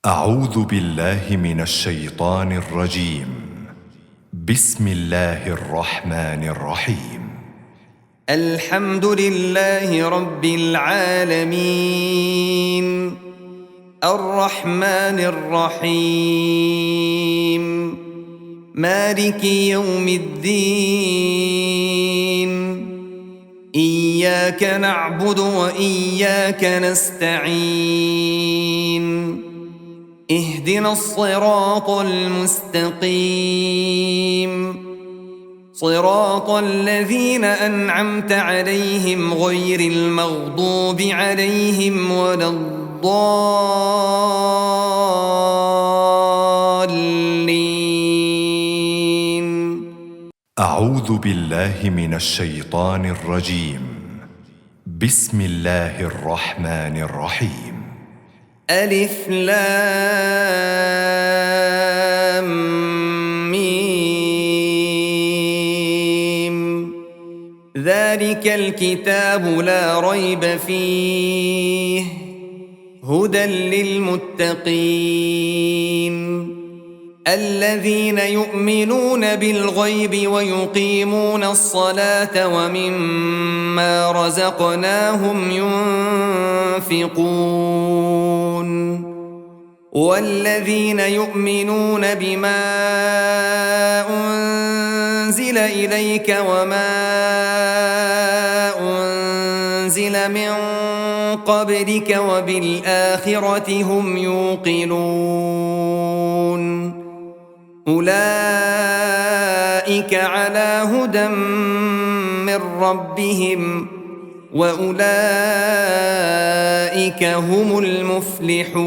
أعوذ بالله من الشيطان الرجيم. بسم الله الرحمن الرحيم. الحمد لله رب العالمين الرحمن الرحيم مالك يوم الدين إياك نعبد وإياك نستعين اهدنا الصراط المستقيم صراط الذين أنعمت عليهم غير المغضوب عليهم ولا الضالين. أعوذ بالله من الشيطان الرجيم. بسم الله الرحمن الرحيم. ألف لام ميم ذلك الكتاب لا ريب فيه هدى للمتقين الذين يؤمنون بالغيب ويقيمون الصلاة ومما رزقناهم ينفقون والذين يؤمنون بما أنزل إليك وما أنزل من قبلك وبالآخرة هم يوقنون أولئك على هدى من ربهم وأولئك هم المفلحون.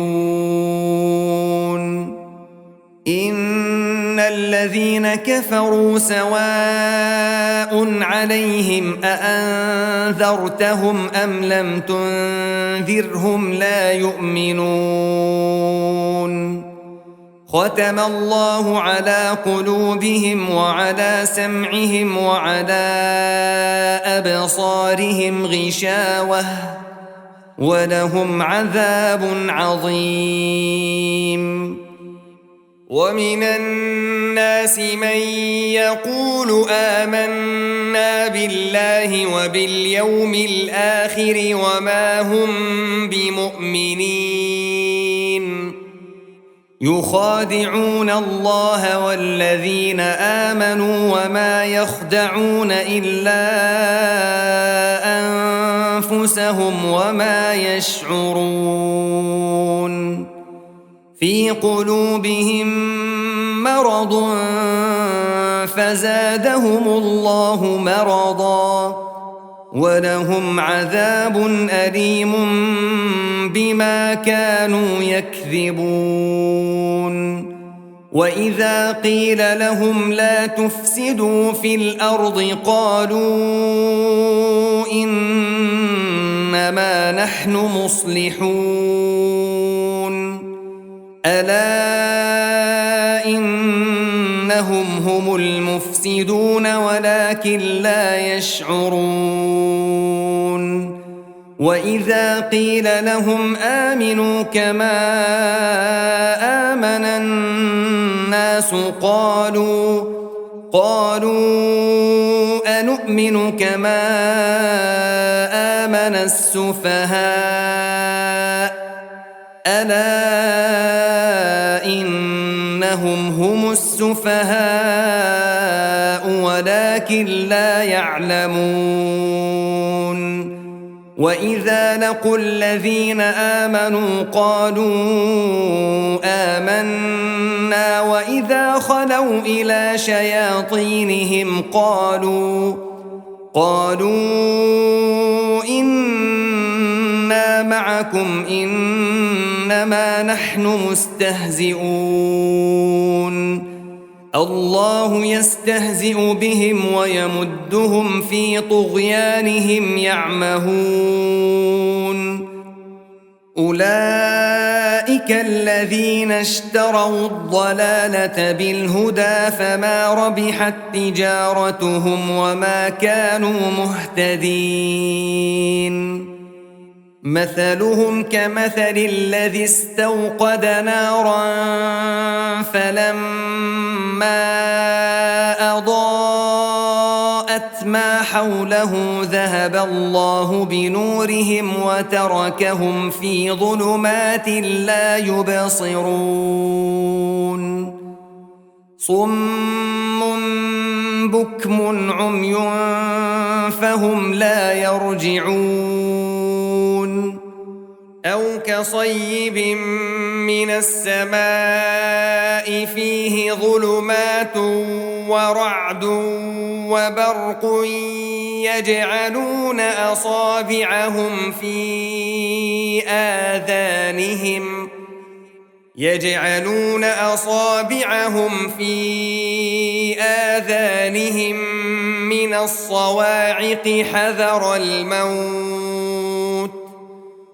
إن الذين كفروا سواء عليهم أأنذرتهم أم لم تنذرهم لا يؤمنون ختم الله على قلوبهم وعلى سمعهم وعلى أبصارهم غشاوة ولهم عذاب عظيم. ومن الناس من يقول آمنا بالله وباليوم الآخر وما هم بمؤمنين يخادعون الله والذين آمنوا وما يخدعون إلا أنفسهم وما يشعرون. في قلوبهم مرض فزادهم الله مرضا ولهم عذاب أليم بما كانوا يكذبون. وإذا قيل لهم لا تفسدوا في الأرض قالوا إنما نحن مصلحون ألا إنهم هم المفسدون ولكن لا يشعرون. وإذا قيل لهم آمنوا كما آمن الناس قالوا أنؤمن كما آمن السفهاء ألا إنهم هم السفهاء ولكن لا يعلمون. وإذا لقوا الذين آمنوا قالوا آمنا وإذا خلوا إلى شياطينهم قالوا إنا معكم إنما نحن مستهزئون الله يستهزئ بهم ويمدهم في طغيانهم يعمهون. أولئك الذين اشتروا الضلالة بالهدى فما ربحت تجارتهم وما كانوا مهتدين. مثلهم كمثل الذي استوقد نارا فلما أضاءت ما حوله ذهب الله بنورهم وتركهم في ظلمات لا يبصرون صم بكم عمي فهم لا يرجعون أو كصيب من السماء فيه ظلمات ورعد وبرق يجعلون أصابعهم في آذانهم من الصواعق حذر الموت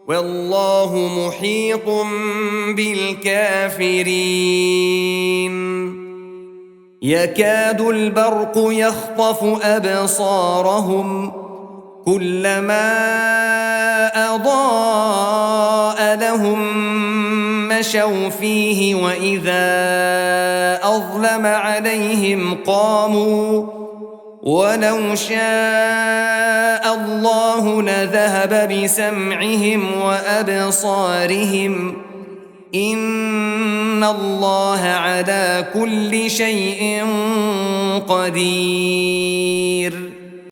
والله محيط بالكافرين يكاد البرق يخطف أبصارهم كلما أضاء لهم مشوا فيه وإذا أظلم عليهم قاموا ولو شاء الله لذهب بسمعهم وأبصارهم إن الله على كل شيء قدير